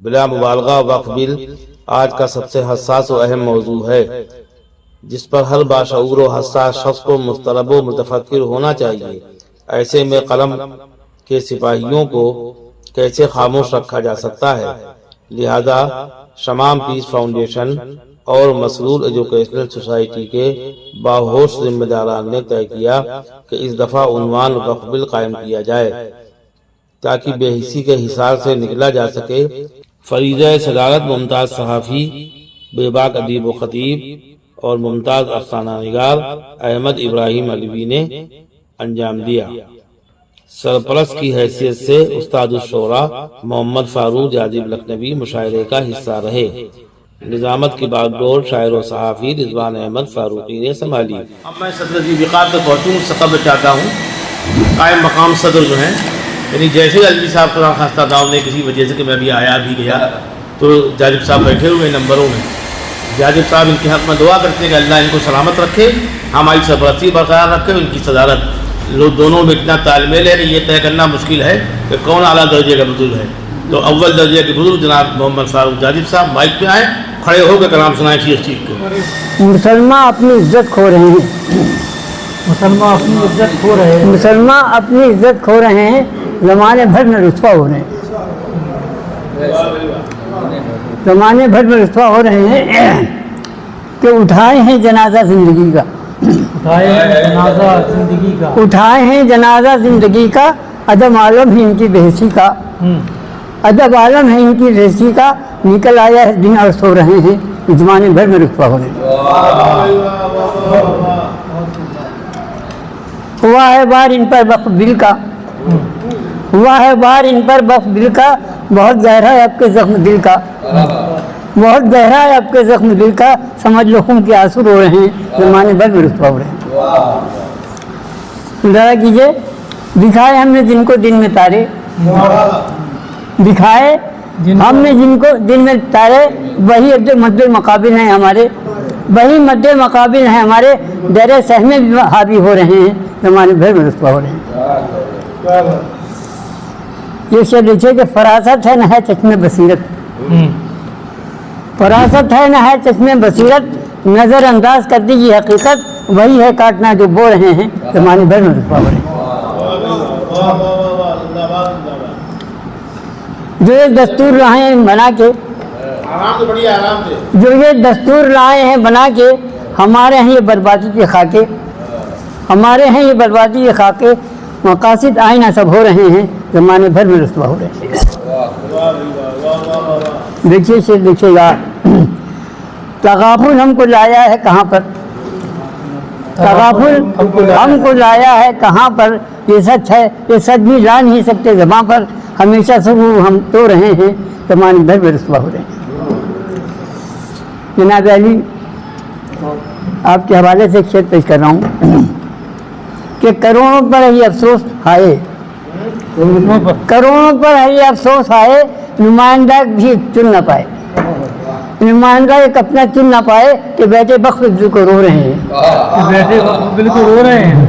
بلا مبالغہ وقف بل آج کا سب سے حساس و اہم موضوع ہے، جس پر ہر باشعور و حساس شخص کو مضطرب و متفکر ہونا چاہیے۔ ایسے میں قلم کے سپاہیوں کو کیسے خاموش رکھا جا سکتا ہے؟ لہذا شمام پیس فاؤنڈیشن اور مسرور ایجوکیشنل سوسائٹی کے باہوش ذمہ داران نے طے کیا کہ اس دفعہ عنوان وقف بل قائم کیا جائے تاکہ بے حسی کے حصار سے نکلا جا سکے۔ فریضہ صدارت ممتاز صحافی، بے باک ادیب و خطیب اور ممتاز افسانہ نگار احمد ابراہیم علوی نے انجام دیا۔ سرپرست کی حیثیت سے استاد الشعراء محمد فاروق جاذب لکھنوی مشاعرے کا حصہ رہے۔ نظامت کی باغ ڈور شاعر و صحافی رضوان احمد فاروقی نے سنبھالی۔ اب میں صدر جی وقات تک پہنچوں، سقب چاہتا ہوں۔ قائم مقام صدر جو ہیں، یعنی جیسے علوی صاحب کو خواستہ تھا انہیں کسی وجہ سے کہ میں بھی آیا بھی گیا، تو جاذب صاحب بیٹھے ہوئے نمبروں میں۔ جاذب صاحب ان کے حق میں دعا کرتے ہیں کہ اللہ ان کو سلامت رکھے، ہماری سرپرستی برقرار رکھے، ان کی صدارت۔ لوگ دونوں میں اتنا تال میل ہے کہ یہ طے کرنا مشکل ہے کہ کون اعلیٰ درجے کا بزرگ ہے۔ تو اول درجے کے بزرگ جناب محمد فاروق جاذب صاحب مائک پہ آئیں، کھڑے ہو کے کلام سنائیں شیخ چیخ کو۔ مسلمان اپنی عزت کھو رہے ہیں، مسلمان اپنی عزت کھو رہے ہیں، مسلمان اپنی عزت کھو رہے ہیں، زمانے بھر میں رسوا ہو رہے ہیں، زمانے بھر میں رسوا ہو رہے ہیں کہ اٹھائے ہیں جنازہ زندگی کا، اٹھائے ہیں جنازہ زندگی کا، ادب عالم ہے ان کی بحثی کا، ادب عالم ہے ان کی بحثی کا، نکل آیا ہے دن اور سو رہے ہیں، زمانے بھر میں رسوا ہو رہے ہیں۔ ہوا ہے بار ان پر وقف بل کا، ہوا ہے بار ان پر وقف بل کا، بہت گہرا ہے اب کے زخم دل کا، بہت گہرا ہے اب کے زخم دل کا، سمجھ لو خون کے آنسو رو رہے ہیں، زمانے بھر میں رسوا ہو رہے ہیں۔ ذرا کیجیے، دکھائے ہم نے جن کو دن میں تارے، دکھائے ہم نے جن کو دن میں تارے، وہی مد مقابل ہیں ہمارے، وہی مد مقابل ہیں ہمارے، در سہمے بھی حاوی ہو رہے ہیں، زمانے بھر میں رسوا ہو رہے ہیں۔ یہ شعر لکھے کہ فراست ہے نہ ہے چشم بصیرت، فراست ہے نہ ہے چشم بصیرت، نظر انداز کر دیجیے حقیقت، وہی ہے کاٹنا جو بو رہے ہیں، زمانے بھر میں رسوا ہو رہے ہیں۔ جو ایک دستور لائے ہیں بنا کے، جو یہ دستور لائے ہیں بنا کے، ہمارے ہیں یہ بربادی کے خاکے، ہمارے ہیں یہ بربادی کے خاکے، مقاصد آئینہ سب ہو رہے ہیں، زمانے بھر میں رسوا ہو رہے ہیں۔ دیکھیے شعر دیکھیے گا، تغافل ہم کو لایا ہے کہاں پر، تغافل ہم کو لایا ہے کہاں پر، یہ سچ ہے یہ سچ بھی لا نہیں سکتے زباں پر، ہمیشہ سب ہم تو رہے ہیں، زمانے بھر میں رسوا ہو رہے ہیں۔ جناب علی، آپ کے حوالے سے ایک شعر پیش کر رہا ہوں کہ کروڑوں پر ہے یہ افسوس ہائے، کروڑوں پر ہے یہ افسوس آئے، نمائندہ بھی چن نہ پائے، نمائندہ ایک اپنا چن نہ پائے، کہ بیٹے وقف بل کو رو رہے ہیں، بیٹے وقف بل کو رو رہے ہیں،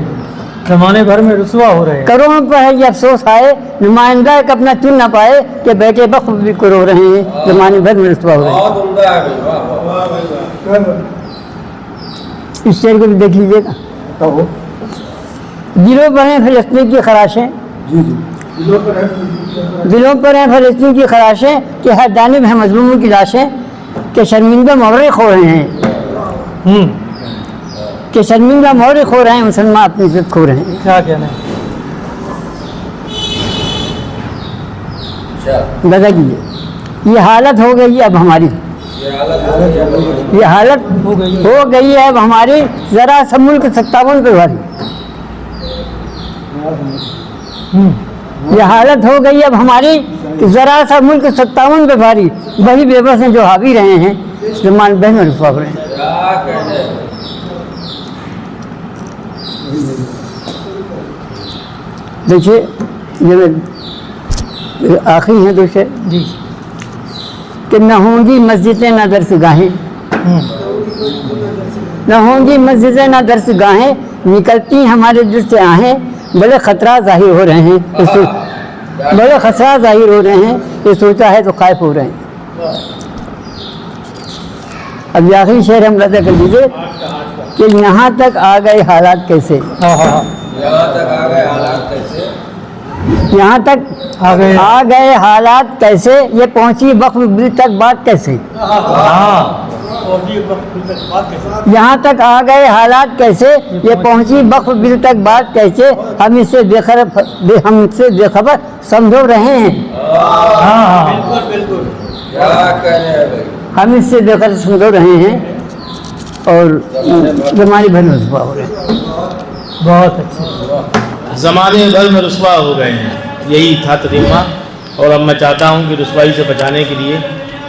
زمانے بھر میں رسوا ہو رہے ہیں۔ کروڑوں پر ہے یہ افسوس آئے، نمائندہ ایک اپنا چن نہ پائے، کہ بیٹے وقف بل کو رو رہے ہیں، زمانے بھر میں رسوا ہو رہے ہیں۔ اس شعر کو بھی دیکھ لیجیے گا۔ دلوں پر ہیں فلسطین کی خراشیں، دلوں پر ہیں فلسطین کی خراشیں، کہ ہر جانب ہیں مظلوموں کی لاشیں، کہ شرمندہ مورخ ہو رہے ہیں، کہ شرمندہ مورخ ہو رہے ہیں، مسلمان اپنی عزت کھو رہے ہیں۔ کیا کہنا ہے؟ بتا کیجیے، یہ حالت ہو گئی اب ہماری، یہ حالت ہو گئی ہے اب ہماری، ذرا سا ملک 57 پہ بھاری، یہ حالت ہو گئی اب ہماری، کہ ذرا سا ملک 57 پہ بھاری، وہی بے بس ہیں جو حاوی رہے ہیں، زمانے بھر میں رسوا ہو رہے ہیں۔ دیکھیے یہ آخری ہیں دوسرے جی، کہ نہ ہوں گی مسجدیں نہ درس گاہیں، نہ ہوں گی مسجدیں نہ درس گاہیں، نکلتی ہمارے دل سے آہیں، بڑے خطرات ظاہر ہو رہے ہیں، بڑے خسارات ظاہر ہو رہے ہیں، یہ سوچا ہے تو خائف ہو رہے ہیں۔ اب یہ آخری شعر ہم رد کر دیجیے کہ یہاں تک آ گئے حالات کیسے، یہاں تک آ گئے حالات کیسے، یہاں تک آ گئے حالات کیسے، یہ پہنچی وقف بل تک بات کیسے، یہاں تک آ گئے حالات کیسے، یہ پہنچی وقف بل تک بات کیسے، ہم اس سے بے خبر سمجھو رہے ہیں، کیا کہنے ہیں بھائی، ہم اس سے بے خبر سمجھو رہے ہیں اور زمانے بھر میں رسوا ہو رہے ہیں۔ بہت اچھا، زمانے بھر میں رسوا ہو گئے ہیں، یہی تھا ترجمہ۔ اور اب میں چاہتا ہوں کہ رسوائی سے بچانے کے لیے،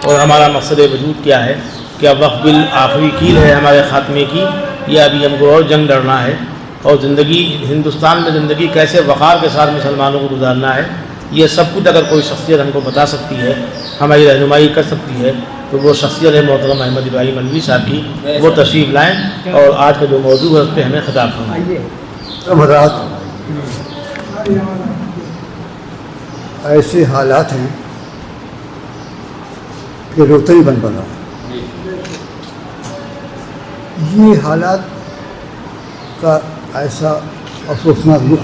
اور ہمارا مقصد وجود کیا ہے کہ اب وقف بل آخری کیل ہے ہمارے خاتمے کی، یہ ابھی ہم کو اور جنگ لڑنا ہے، اور زندگی ہندوستان میں زندگی کیسے وقار کے ساتھ مسلمانوں کو گزارنا ہے، یہ سب کچھ اگر کوئی شخصیت ہم کو بتا سکتی ہے، ہماری رہنمائی کر سکتی ہے، تو وہ شخصیت ہے محترم احمد ابراہیم الوی صاحب کی۔ وہ تشریف لائیں اور آج کا جو موضوع ہے اس پہ ہمیں خطاب فرمائیں۔ حضرات، ایسے حالات ہیں کہ روتے ہی بن بنا۔ یہ حالات کا ایسا افسوسناک رخ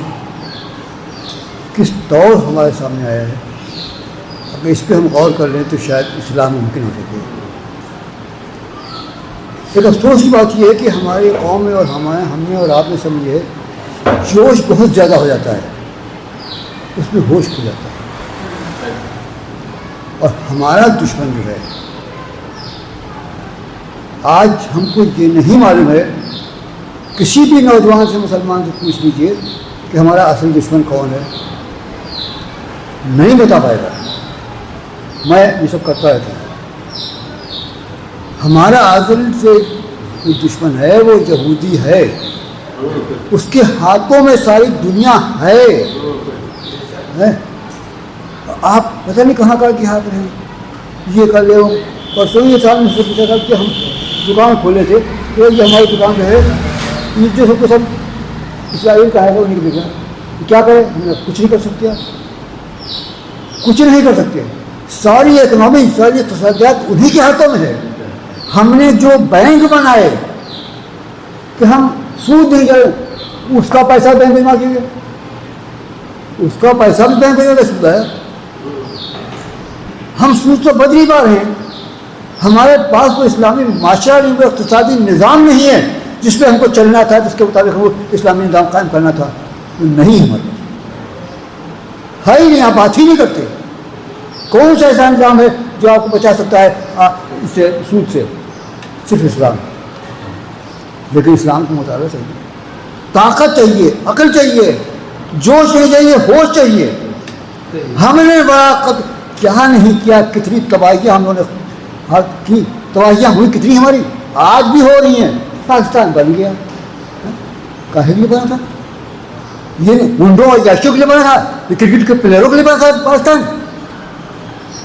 کس طور ہمارے سامنے آیا ہے، اگر اس پہ ہم غور کر لیں تو شاید اسلام ممکن ہو سکے۔ ایک افسوس کی بات یہ ہے کہ ہماری قوم میں اور ہم نے اور آپ نے سمجھے جوش بہت زیادہ ہو جاتا ہے، اس میں ہوش کھو جاتا ہے، اور ہمارا دشمن جو ہے، آج ہم کو یہ نہیں معلوم ہے، کسی بھی نوجوان سے مسلمان سے پوچھ لیجیے کہ ہمارا اصل دشمن کون ہے، نہیں بتا پائے گا۔ میں یہ سب کرتا رہتا ہوں۔ ہمارا اصل سے جو دشمن ہے وہ یہودی ہے، اس کے ہاتھوں میں ساری دنیا ہے۔ آپ پتہ نہیں کہاں کہاں کے ہاتھ رہے، یہ کر لے، پرسوں یہ سال مجھ سے پوچھا تھا کہ ہم دکان کھولے تھے، تو یہ ہماری دکان جو ہے جو سب کو سب اسرائیل کا ہے وہ نہیں دیکھا، کیا کرے، ہم کچھ نہیں کر سکتے، کچھ نہیں کر سکتے، ساری اکنامی ساری اقتصادیات انہی کے ہاتھوں میں ہے۔ ہم نے جو بینک بنائے کہ ہم سود نہیں کریں، اس کا پیسہ بینک میں جمع کیجیے، اس کا پیسہ بھی بینک میں سود ہے، ہم سود سے بچ نہیں پا رہے ہیں۔ ہمارے پاس کوئی اسلامی معاشرہ کوئی اقتصادی نظام نہیں ہے جس پہ ہم کو چلنا تھا، جس کے مطابق وہ اسلامی نظام قائم کرنا تھا، نہیں ہمارے پاس ہے ہی نہیں، آپ بات ہی نہیں کرتے۔ کون سا ایسا نظام ہے جو آپ کو بچا سکتا ہے اس سے، سود سے؟ صرف اسلام۔ لیکن اسلام کو مطالعہ چاہیے، طاقت چاہیے، عقل چاہیے، جوش نہیں چاہیے، ہوش چاہیے۔ ہم نے بڑا کیا نہیں کیا، کتنی تباہیاں ہم نے کی، تباہیاں ہوئی کتنی ہماری، آج بھی ہو رہی ہیں۔ پاکستان بن گیا، کاہے کے لیے بنا تھا؟ یہ منڈوں اور یاشوں کے لیے بنا تھا، یہ کرکٹ کے پلیئروں کے لیے بنا تھا پاکستان،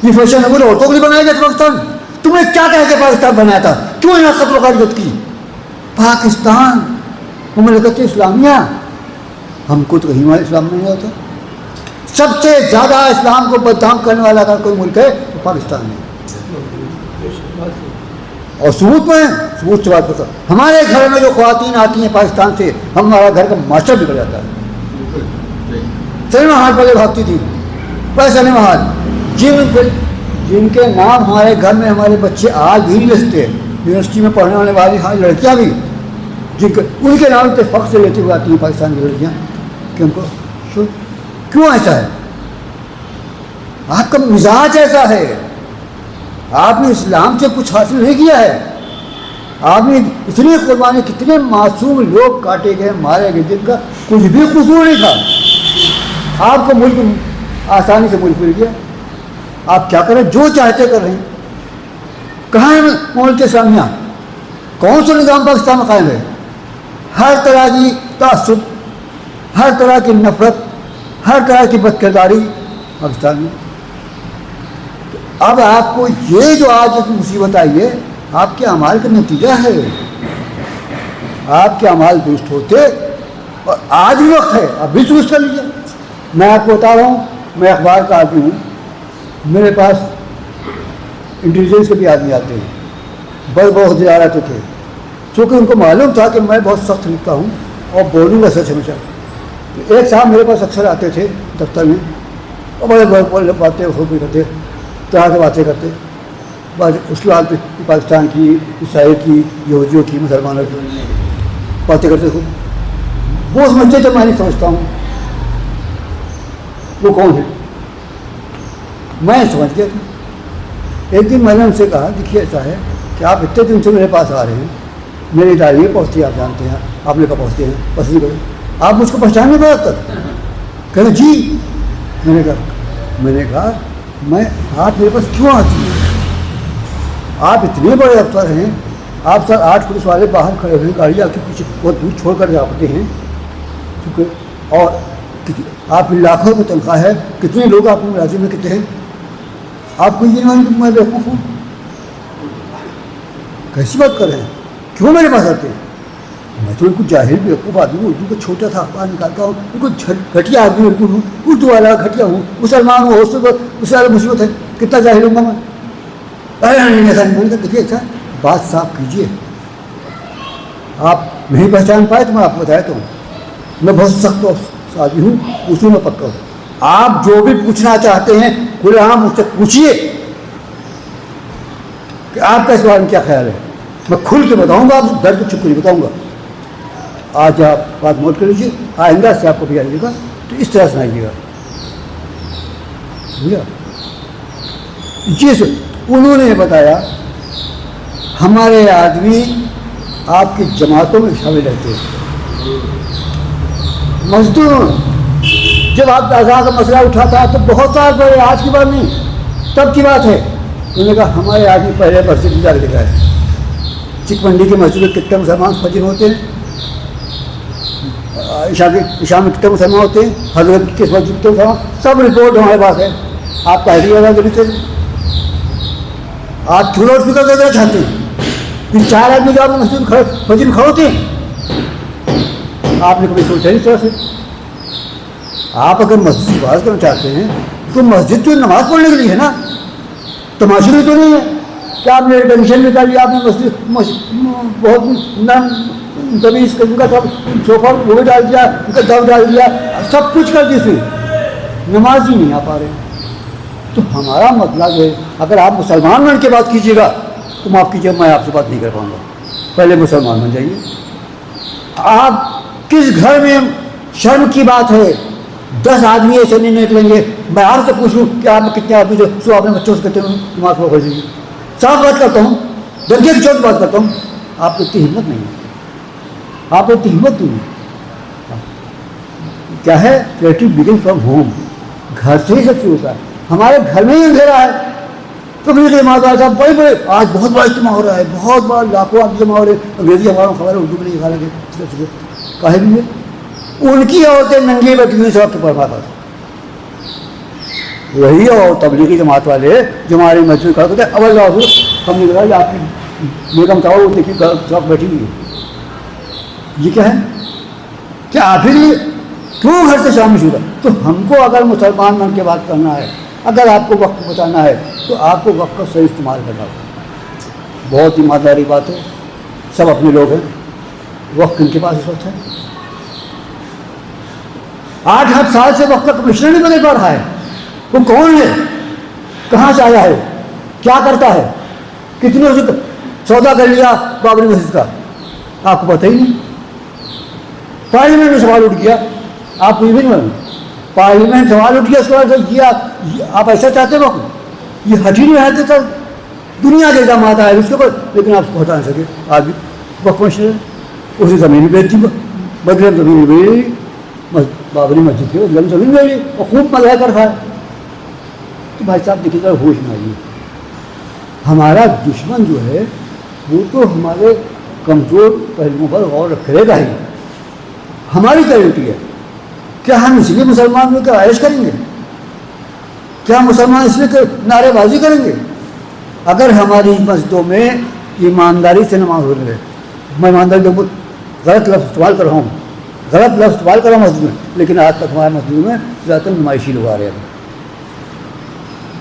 یہ فیشنیبل عورتوں کے لیے بنایا گیا تھا پاکستان۔ تم نے کیا کہہ کے پاکستان بنایا تھا؟ کیوں یہاں قتل و غارت کی؟ پاکستان مملکت اسلامیہ، ہم کو تو کہیں ہمارے اسلام میں نہیں ہوتا۔ سب سے زیادہ اسلام کو بدنام کرنے والا اگر کوئی ملک ہے تو پاکستان ہے، اور ثبوت میں ثبوت سے بات کرتا ہوں۔ ہمارے گھر میں جو خواتین آتی ہیں پاکستان سے، ہمارا گھر کا معاشرہ بگڑ جاتا ہے۔ سنیما ہال پہلے بھاگتی تھی، سنیما ہال جن کے نام ہمارے گھر میں ہمارے بچے آج بھی لکھتے ہیں، یونیورسٹی میں پڑھنے والے والی ہماری لڑکیاں بھی، ان کے نام سے فخر سے لیتے ہوئے آتی ہیں پاکستان کی لڑکیاں، کہ ان کو کیوں ایسا ہے؟ آپ کا مزاج ایسا ہے، آپ نے اسلام سے کچھ حاصل نہیں کیا ہے۔ آپ نے اتنی قربانی، کتنے معصوم لوگ کاٹے گئے، مارے گئے، جن کا کچھ بھی قصور نہیں تھا۔ آپ کو ملک آسانی سے ملک مل گیا، آپ کیا کریں، جو چاہتے کر رہے ہیں۔ کہاں ہے ملک اسلامیہ؟ کون سا نظام پاکستان میں قائم ہے؟ ہر طرح کی تعصب، ہر طرح کی نفرت، ہر طرح کی بد کرداری پاکستان میں۔ اب آپ کو یہ جو آج ایک مصیبت آئی ہے، آپ کے اعمال کا نتیجہ ہے۔ آپ کے اعمال درست ہوتے، اور آج بھی وقت ہے، اب بھی درست کر لیجیے۔ میں آپ کو بتا رہا ہوں میں اخبار کا آدمی ہوں, میرے پاس انٹیلیجنس کے بھی آدمی آتے ہیں, بڑے بڑے عہدیدار آتے تھے, چونکہ ان کو معلوم تھا کہ میں بہت سخت لکھتا ہوں اور بولوں گا سچ ہمیشہ. ایک صاحب میرے پاس اکثر آتے تھے دفتر میں, اور بڑے بڑے باتیں خوب کرتے, طرح کی باتیں کرتے, اس کے بعد پاکستان کی, عیسائی کی, یہودیوں کی, مسلمانوں کی باتیں کرتے خوب. وہ سمجھتے تھے میں نہیں سمجھتا ہوں وہ کون ہے, میں سمجھ گیا. ایک دن میں نے ان سے کہا دیکھیے ایسا ہے کہ آپ اتنے دن سے میرے پاس آ رہے ہیں, میری ادارے پہنچتی ہے, آپ جانتے ہیں, آپ نے کہا پہنچتے ہیں, پسند کریں, آپ مجھ کو پہچان نہیں پایا تک. کہنا جی. میں نے کہا میں آپ میرے پاس کیوں آتی ہیں؟ آپ اتنے بڑے افسر ہیں, آپ سر 8 پولیس والے باہر کھڑے ہوئے, گاڑی آپ کے پیچھے بہت دور چھوڑ کر جاتے ہیں, کیونکہ اور آپ کی لاکھوں کی تنخواہ ہے, کتنے لوگ آپ کو ملازم میں کتنے ہیں, آپ کو یہ نہیں کہ میں بیوقوف ہوں؟ کیسی بات کر رہے ہیں, کیوں میرے پاس آتے ہیں؟ میں تو ان کو جاہل بیوقوف آدمی ہوں, اردو کا چھوٹا سا اخبار نکالتا ہوں, ان کو گھٹیا آدمی بالکل ہوں, اردو والا گھٹیا ہوں, مسلمان ہوں, اس سے زیادہ مصیبت ہے, کتنا جاہل ہوں گا میں. ایسا نہیں بولتا. دیکھیے اچھا بات صاف کیجیے, آپ نہیں پہچان پائے تو میں آپ کو بتایا ہوں میں بہت سخت آدمی ہوں, اسی میں پکا ہوں. آپ جو بھی پوچھنا چاہتے ہیں کھلے عام مجھ سے پوچھیے کہ آپ کا اس بارے میں کیا خیال ہے, میں کھل کے بتاؤں گا, آپ ڈر کے چھپ کے بتاؤں گا. آج آپ بات نوٹ کر لیجیے, آئندہ سے آپ کو بھی آئیے گا تو اس طرح سے آئیے گا. جی انہوں نے بتایا ہمارے آدمی آپ کی جماعتوں میں شامل رہتے ہیں. مزدور جب آپ آزاد کا مسئلہ اٹھا تھا تو بہت سال پہلے, آج کی بات نہیں, تب کی بات ہے. انہوں نے کہا ہمارے آدمی پہلے مسجد میں جا کے گئے, چک منڈی کی مسجد میں کتنے مسلمان فجر ہوتے ہیں, عشاء میں کتنے مسلمان ہوتے ہیں, حضرت کے مسجد کتنے مسلمان, سب رپورٹ ہمارے پاس ہے. آپ تحریر والا دلی سے آپ کیوں لاؤڈ اسپیکر دینا چاہتے ہیں؟ یہ 4 آدمی جو آپ مسجد میں فجر میں کھڑے ہوتے ہیں, آپ نے کبھی سوچا نہیں اس طرح سے. آپ اگر مسجد کی بات کرنا چاہتے ہیں تو مسجد تو نماز پڑھنے کے لیے ہے نا, تماشے میں تو نہیں ہے کہ آپ نے ٹینشن نکالی, آپ نے مسجد بہت نرم کبھی اس قسم کا سب صوفہ وہ بھی ڈال دیا, ان کا دم ڈال دیا, سب کچھ کر دی, نماز ہی نہیں آ پا رہے. تو ہمارا مطلب ہے اگر آپ مسلمان بن کے بات کیجیے گا تو معاف کیجیے میں آپ سے بات نہیں کر پاؤں گا. پہلے مسلمان بن جائیے. آپ کس گھر میں شرم کی بات ہے 10 آدمی ایسے نہیں نکلیں گے, میں آپ سے پوچھوں کہ آپ میں کتنے آدمی جو سو اپنے بچوں سے کہتے ہیں نماز پڑھ لیجیے. صاف بات کرتا ہوں, درجے کی چوٹ بات کرتا ہوں, آپ کو اتنی ہمت نہیں ہے, آپ کو اتنی ہمت نہیں ہے. کیا ہے کریٹو بگن فرام ہوم, گھر سے ہی سب شروع ہوتا ہے. ہمارے گھر میں ہی اندھیرا ہے. تبلیغ جماعت صاحب بڑے بڑے, آج بہت بڑا اجتماع ہو رہا ہے, بہت بڑا لاکھوں آدمی جمع ہو رہے ہیں, انگریزی ہمارا خبر ہے, اردو میں نہیں کھا لگے کہے بھی ہے. ان کی عورتیں ننگی بیٹھی ہوئی سب کے پاس, وہی اور تبلیغی جماعت والے جو ہماری مسجد میں کھڑے ہوتے ہیں, اول حضور ہم نے کہا کہ آپ کی بیگم تھا وہ دیکھیے سب بیٹھی ہوئی ہے, یہ کیا ہے, کیا آپ ہی کیوں گھر سے شامل شدہ. تو ہم کو اگر مسلمان بن کے بات کرنا ہے, اگر آپ کو وقت بتانا ہے تو آپ کو وقت کا صحیح استعمال کرنا ہوگا. بہت ایمانداری بات ہے, سب اپنے لوگ ہیں, وقت ان کے پاس اس وقت ہے. 8 سال سے وقت کا کمشنر نہیں بدل پا رہا ہے. وہ کون ہے, کہاں سے آیا ہے, کیا کرتا ہے, کتنے اسے سودا کر لیا بابری مسجد کا, آپ کو پتہ ہی نہیں. پارلیمنٹ میں سوال اٹھ گیا, آپ کو یہ بھی نہیں, پارلیمنٹ سوال اٹھ گیا, اس کے بعد یہ آپ ایسا چاہتے ہیں وقت, یہ ہٹ ہی نہیں رہتے سر, دنیا کے الزامات آئے اس کے اوپر, لیکن آپ اس کو ہٹا نہیں سکے. آج بھی وقت کمشنر اسے زمین بیچ دی, بدلے زمین بیچ بابری مسجد کے بدلے زمین بیچ دی اور خوب مزہ کر کھائے. تو بھائی صاحب دیکھیے ذرا ہوش میں آئیے. ہمارا دشمن جو ہے وہ تو ہمارے کمزور پہلوؤں پر غور کرے گا ہی. ہماری کیا ڈیوٹی ہے, کیا ہم اس لیے مسلمان میں عائش کریں گے, کیا مسلمان اس لیے نعرے بازی کریں گے؟ اگر ہماری مسجدوں میں ایمانداری سے نماز ہو رہی ہے, میں ایمانداری کو غلط لفظ استعمال کر رہا ہوں مسجد میں, لیکن آج تک ہمارے مسجد میں زیادہ تر نمائشی لوگ آ رہے ہیں.